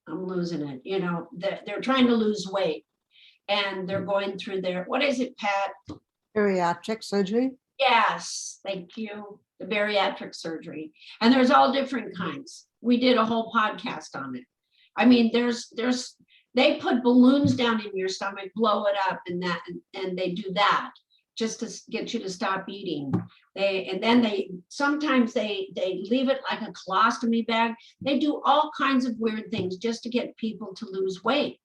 I'm losing it, you know, they're trying to lose weight and they're going through their, what is it, Pat? Bariatric surgery. Yes, thank you. The bariatric surgery. And there's all different kinds. We did a whole podcast on it. I mean, they put balloons down in your stomach, blow it up, and they do that just to get you to stop eating. Sometimes they leave it like a colostomy bag. They do all kinds of weird things just to get people to lose weight.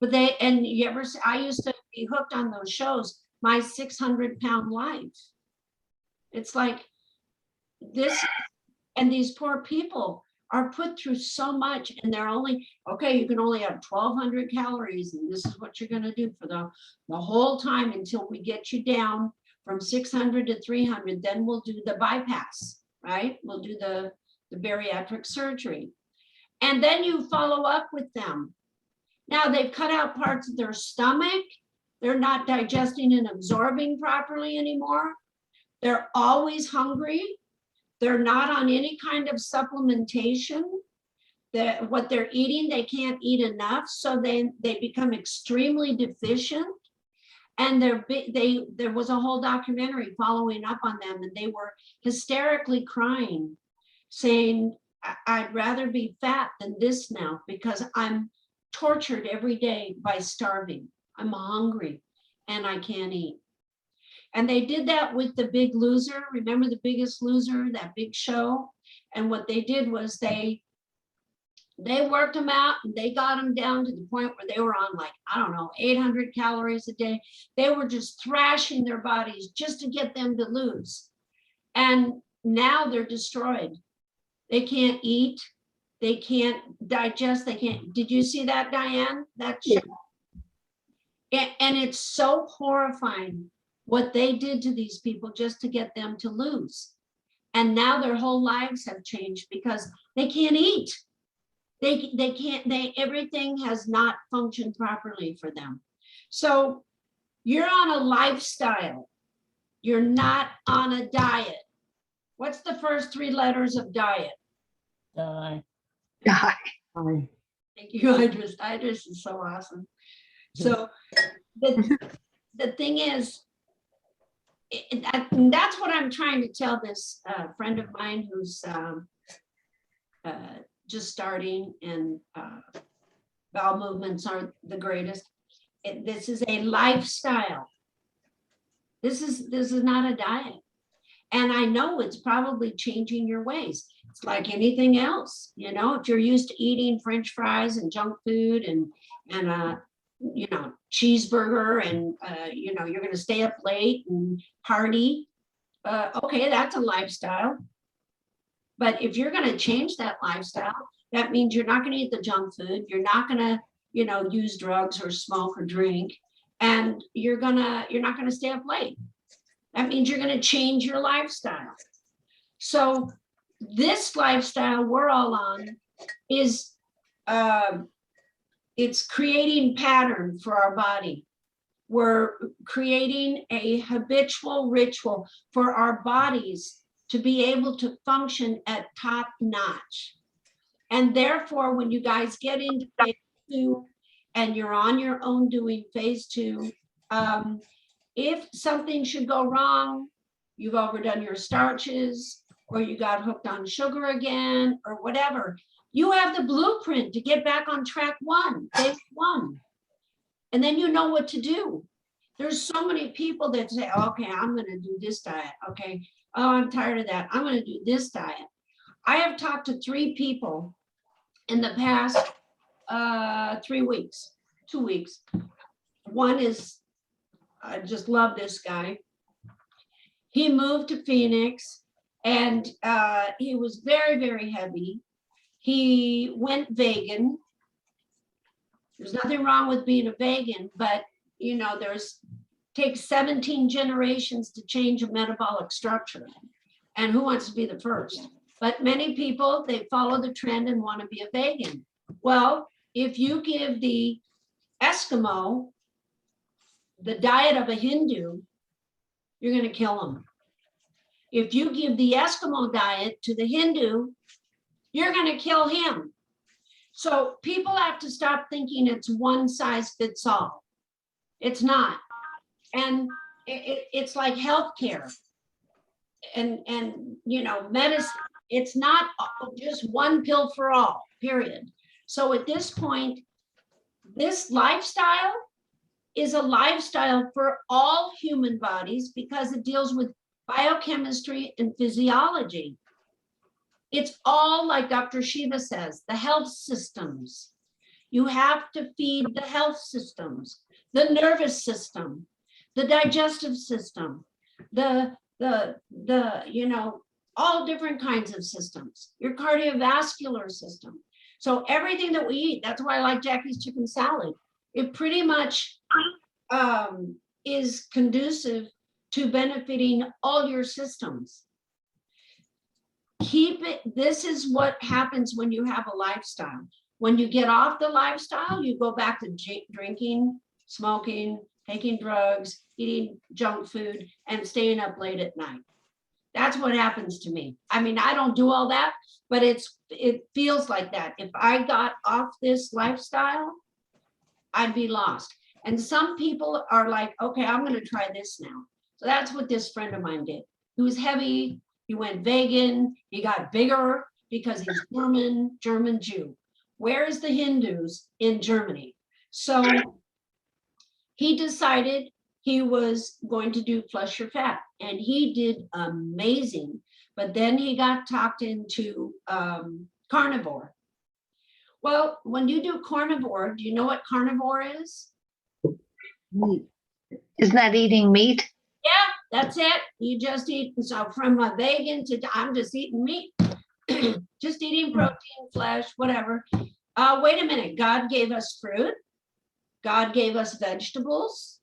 But I used to be hooked on those shows, My 600-Pound Life. It's like this, and these poor people are put through so much, and they're only, okay, you can only have 1,200 calories, and this is what you're gonna do for the whole time until we get you down from 600 to 300, then we'll do the bypass, right? We'll do the bariatric surgery. And then you follow up with them. Now they've cut out parts of their stomach. They're not digesting and absorbing properly anymore. They're always hungry. They're not on any kind of supplementation. What they're eating, they can't eat enough, so they become extremely deficient. And there was a whole documentary following up on them, and they were hysterically crying, saying, I'd rather be fat than this now because I'm tortured every day by starving. I'm hungry and I can't eat. And they did that with The Big Loser. Remember The Biggest Loser, that big show? And what they did was they worked them out, and they got them down to the point where they were on, like, I don't know, 800 calories a day. They were just thrashing their bodies just to get them to lose. And now they're destroyed. They can't eat. They can't digest. They can't. Did you see that, Diane? That show? Yeah. And it's so horrifying what they did to these people just to get them to lose. And now their whole lives have changed because they can't eat. Everything has not functioned properly for them. So you're on a lifestyle. You're not on a diet. What's the first 3 letters of diet? Die. Die. Hi. Thank you, Idris. Idris is so awesome. So the thing is, that's what I'm trying to tell this friend of mine who's just starting, and bowel movements aren't the greatest. This is a lifestyle. This is not a diet. And I know it's probably changing your ways. It's like anything else, you know, if you're used to eating French fries and junk food and you know, cheeseburger, and you know, you're going to stay up late and party. Okay, that's a lifestyle. But if you're going to change that lifestyle, that means you're not going to eat the junk food. You're not going to, you know, use drugs or smoke or drink, and you're not going to stay up late. That means you're going to change your lifestyle. So this lifestyle we're all on is, it's creating pattern for our body. We're creating a habitual ritual for our bodies to be able to function at top notch. And therefore, when you guys get into phase 2 and you're on your own doing phase 2, if something should go wrong, you've overdone your starches, or you got hooked on sugar again, or whatever, you have the blueprint to get back on track 1, phase 1. And then you know what to do. There's so many people that say, okay, I'm going to do this diet. Okay. Oh, I'm tired of that. I'm going to do this diet. I have talked to 3 people in the past 3 weeks, 2 weeks. One is, I just love this guy. He moved to Phoenix and he was very, very heavy. He went vegan. There's nothing wrong with being a vegan, but you know, takes 17 generations to change a metabolic structure. And who wants to be the first? But many people, they follow the trend and want to be a vegan. Well, if you give the Eskimo the diet of a Hindu, you're going to kill them. If you give the Eskimo diet to the Hindu, you're going to kill him. So people have to stop thinking it's one size fits all. It's not. And it's like healthcare and you know, medicine. It's not just one pill for all, period. So at this point, this lifestyle is a lifestyle for all human bodies because it deals with biochemistry and physiology. It's all, like Dr. Shiva says, the health systems. You have to feed the health systems, the nervous system, the digestive system, the you know, all different kinds of systems, your cardiovascular system. So everything that we eat, that's why I like Jackie's chicken salad. It pretty much is conducive to benefiting all your systems. Keep it, this is what happens when you have a lifestyle. When you get off the lifestyle, you go back to drinking, smoking, taking drugs, eating junk food, and staying up late at night. That's what happens to me. I mean, I don't do all that, but it feels like that. If I got off this lifestyle, I'd be lost. And some people are like, okay, I'm going to try this now. So that's what this friend of mine did. He was heavy. He went vegan. He got bigger because he's German Jew. Where's the Hindus in Germany? So he decided he was going to do flush your fat, and he did amazing. But then he got talked into carnivore. Well, when you do carnivore, do you know what carnivore is? Meat. Isn't that eating meat? Yeah, that's it. You just eat. So from a vegan to I'm just eating meat, just eating protein, flesh, whatever. Wait a minute. God gave us fruit. God gave us vegetables.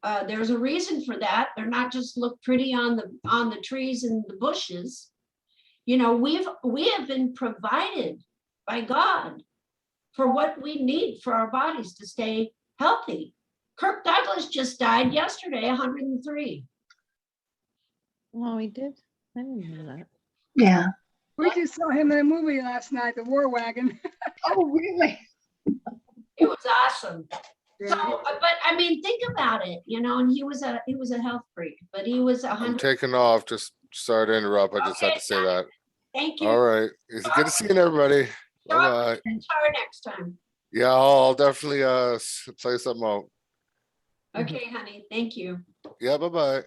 There's a reason for that. They're not just look pretty on the trees and the bushes. You know, we have been provided by God for what we need for our bodies to stay healthy. Kirk Douglas just died yesterday, 103. Oh, he did? I didn't know that. Yeah. We just saw him in a movie last night, The War Wagon. Oh, really? It was awesome. So, but I mean, think about it, you know, and he was a health freak, but he was I'm 100. taking off. Just sorry to interrupt. I just had Okay, to say that. Thank you. All right. It's good to see everybody. Show up Bye-bye. with the guitar next time. Yeah, I'll definitely play something out. Okay, honey. Thank you. Yeah, bye-bye.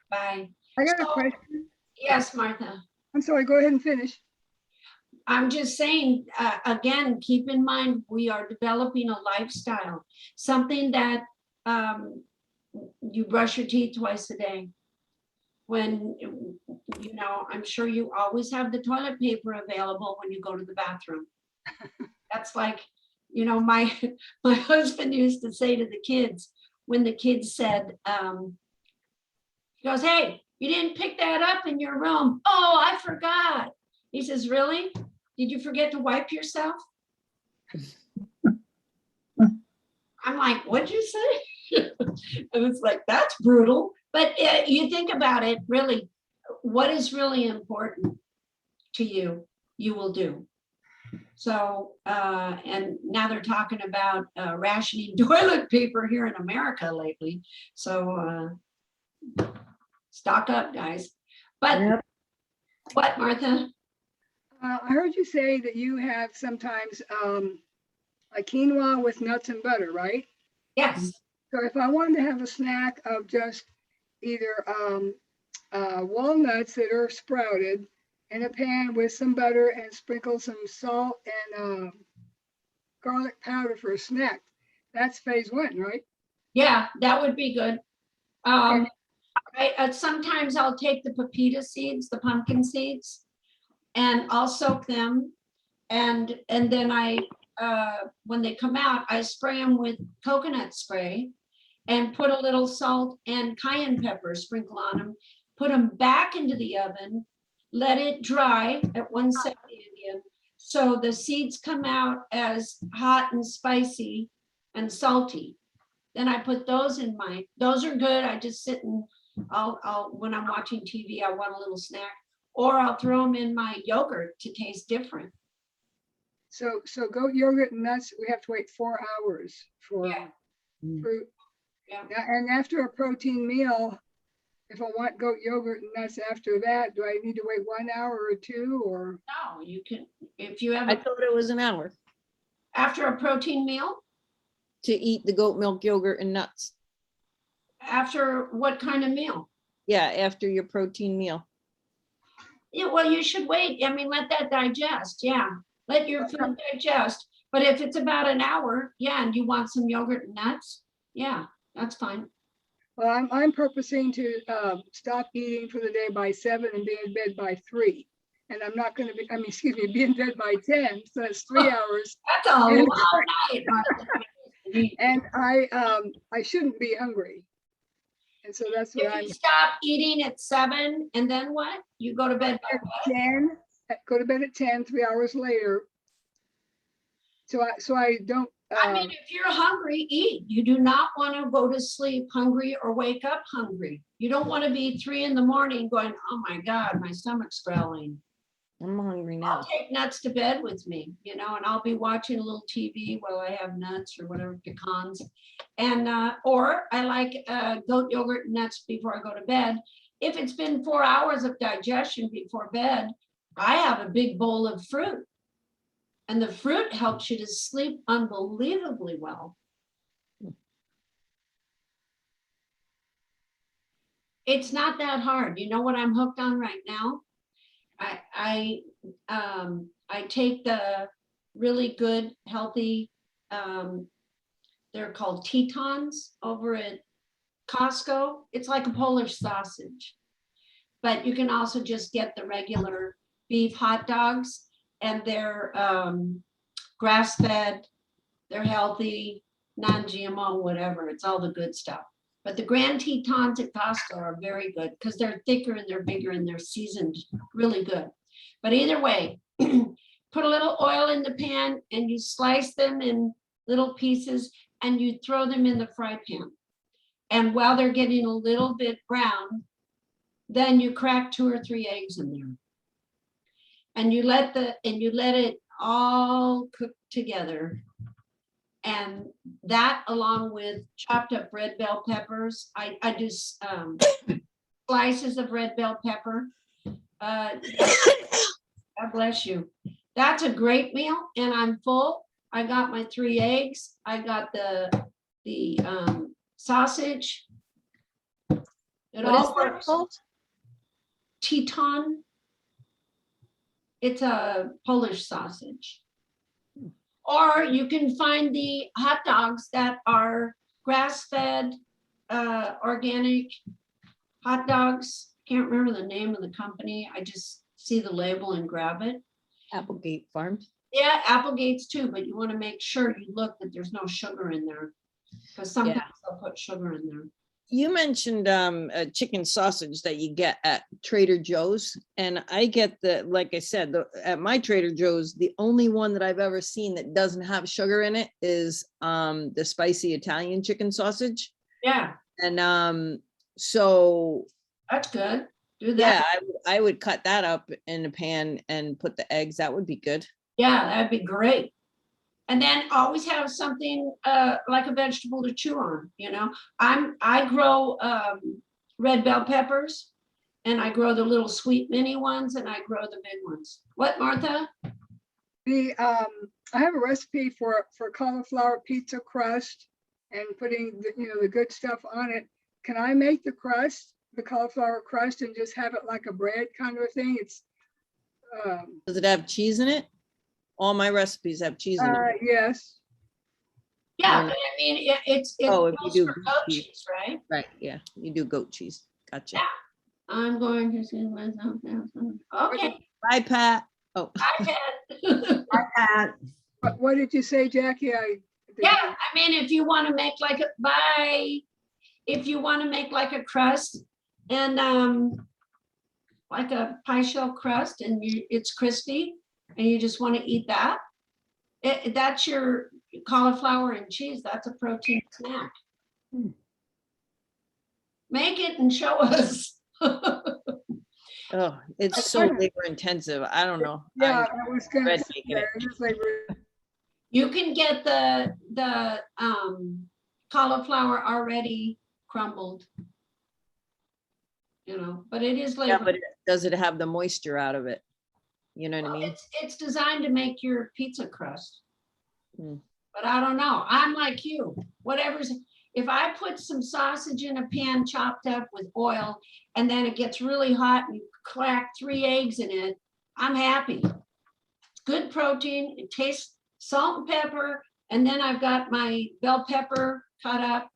Bye. I got a So- question. Yes, Martha. I'm sorry, go ahead and finish. I'm just saying, again, keep in mind, we are developing a lifestyle, something that you brush your teeth twice a day. When, you know, I'm sure you always have the toilet paper available when you go to the bathroom. That's like, you know, my husband used to say to the kids, when the kids said, He goes, hey, you didn't pick that up in your room. Oh, I forgot. He says, really? Did you forget to wipe yourself? I'm like, what'd you say? And it's like, that's brutal. But you think about it, really, what is really important to you, you will do. So, and now they're talking about rationing toilet paper here in America lately. So stock up, guys. But Yep. what, Martha? I heard you say that you have sometimes a quinoa with nuts and butter, right? Yes. So if I wanted to have a snack of just either walnuts that are sprouted in a pan with some butter and sprinkle some salt and garlic powder for a snack, that's phase one, right? Yeah, that would be good. Sometimes I'll take the pepita seeds, the pumpkin seeds, and I'll soak them. And then when they come out, I spray them with coconut spray and put a little salt and cayenne pepper, sprinkle on them, put them back into the oven, let it dry at 170 again. So the seeds come out as hot and spicy and salty. Then I put those in those are good. I just sit and when I'm watching TV, I want a little snack, or I'll throw them in my yogurt to taste different. So goat yogurt and nuts, we have to wait 4 hours for Yeah. fruit. Yeah. Now, and after a protein meal, if I want goat yogurt and nuts after that, do I need to wait 1 hour or 2 or? No, you can, if you have, I thought it was an hour after a protein meal, to eat the goat milk yogurt and nuts. after what kind of meal? Yeah, after your protein meal. Yeah, well, you should wait. I mean, let that digest. Yeah, let your food digest. But if it's about an hour, yeah, and you want some yogurt and nuts, yeah, that's fine. Well, I'm purposing to stop eating for the day by 7 and be in bed by 3. And I'm not going to be, be in bed by 10. So that's 3 hours. That's a long night. And I shouldn't be hungry. And so that's what If I'm you stop eating at 7, and then what? You go to bed by what? 10, go to bed at 10, 3 hours later. So I don't. I mean, if you're hungry, eat. You do not want to go to sleep hungry or wake up hungry. You don't want to be 3 in the morning going, oh my God, my stomach's growling. I'm hungry I'll now. take nuts to bed with me, and I'll be watching a little TV while I have nuts or whatever, pecans. And, or I like goat yogurt and nuts before I go to bed. If it's been 4 hours of digestion before bed, I have a big bowl of fruit. And the fruit helps you to sleep unbelievably well. It's not that hard. You know what I'm hooked on right now? I take the really good, healthy, they're called Tetons over at Costco. It's like a Polish sausage, but you can also just get the regular beef hot dogs, and they're grass-fed, they're healthy, non-GMO, whatever. It's all the good stuff. But the Grand Tetons at Costco are very good because they're thicker and they're bigger and they're seasoned really good. But either way, put a little oil in the pan and you slice them in little pieces and you throw them in the fry pan. And while they're getting a little bit brown, then you crack 2 or 3 eggs in there. And you let it all cook together. And that, along with chopped up red bell peppers, I do slices of red bell pepper. God bless you. That's a great meal, and I'm full. I got my 3 eggs. I got the sausage. It all works. Teton. It's a Polish sausage. Or you can find the hot dogs that are grass-fed, organic hot dogs. Can't remember the name of the company. I just see the label and grab it. Applegate Farms. Yeah, Applegate's too, but you want to make sure you look that there's no sugar in there, because sometimes they'll put sugar in there. You mentioned a chicken sausage that you get at Trader Joe's, and I get like I said, at my Trader Joe's, the only one that I've ever seen that doesn't have sugar in it is the spicy Italian chicken sausage. Yeah, And so that's good. Do yeah, that. I would cut that up in a pan and put the eggs. That would be good. Yeah, that'd be great. And then always have something like a vegetable to chew on, you know? I grow red bell peppers, and I grow the little sweet mini ones, and I grow the big ones. What, Martha? I have a recipe for cauliflower pizza crust and putting the good stuff on it. Can I make the crust, the cauliflower crust, and just have it like a bread kind of a thing? It's Does it have cheese in it? All my recipes have cheese in it. yes. Yeah, Yeah. but I mean, it's Oh, if you goes do for goat goat cheese. cheese, right? Right, yeah, you do goat cheese. Gotcha. Yeah. I'm going to see myself. Okay, Bye, Pat. Oh, iPad. Pat, What did you say, Jackie? Yeah, I mean, if you want to make like if you want to make like a crust and like a pie shell crust, and it's crispy and you just want to eat that, that's your cauliflower and cheese. That's a protein snack. Make it and show us. oh, it's so labor intensive. I don't know. Yeah, I was gonna Red say making that. it. It is like, You can get the cauliflower already crumbled. You know, but it is Yeah, labor. but does it have the moisture out of it? You know what I mean? It's designed to make your pizza crust. Hmm. But I don't know. I'm like you. Whatever's, if I put some sausage in a pan chopped up with oil, and then it gets really hot and you crack 3 eggs in it, I'm happy. Good protein. It tastes salt and pepper. And then I've got my bell pepper cut up,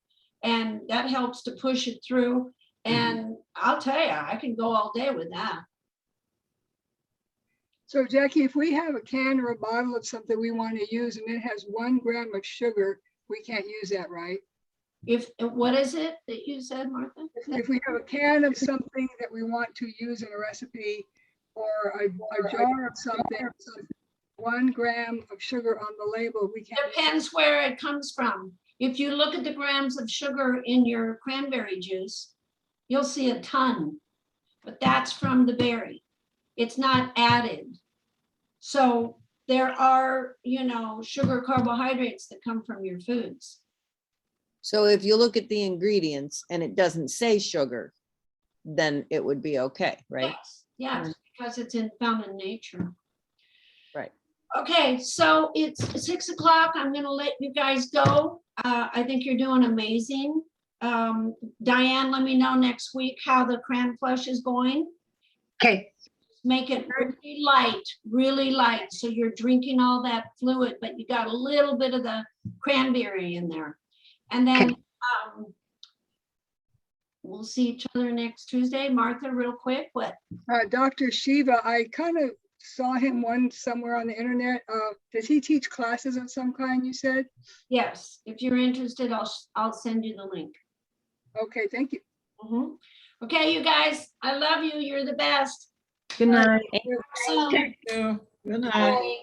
and that helps to push it through. And I'll tell you, I can go all day with that. so Jackie, if we have a can or a bottle of something we want to use and it has 1 gram of sugar, we can't use that, right? What is it that you said, Martha? If we have a can of something that we want to use in a recipe, or a jar of something, 1 gram of sugar on the label, we can't. Depends where it comes from. If you look at the grams of sugar in your cranberry juice, you'll see a ton, but that's from the berry. It's not added. So there are, sugar carbohydrates that come from your foods. So if you look at the ingredients and it doesn't say sugar, then it would be okay, right? Yes, because it's found in nature. Right. Okay, so it's 6 o'clock. I'm gonna let you guys go. I think you're doing amazing. Diane, let me know next week how the cran flush is going. Okay, Make it really light, so you're drinking all that fluid, but you got a little bit of the cranberry in there. And then we'll see each other next Tuesday. Martha, real quick, what? Dr. Shiva, I kind of saw him somewhere on the internet. Does he teach classes of some kind, you said? Yes, if you're interested, I'll send you the link. Okay, thank you. Okay, you guys, I love you. You're the best. good night. Soon. Good night. Bye.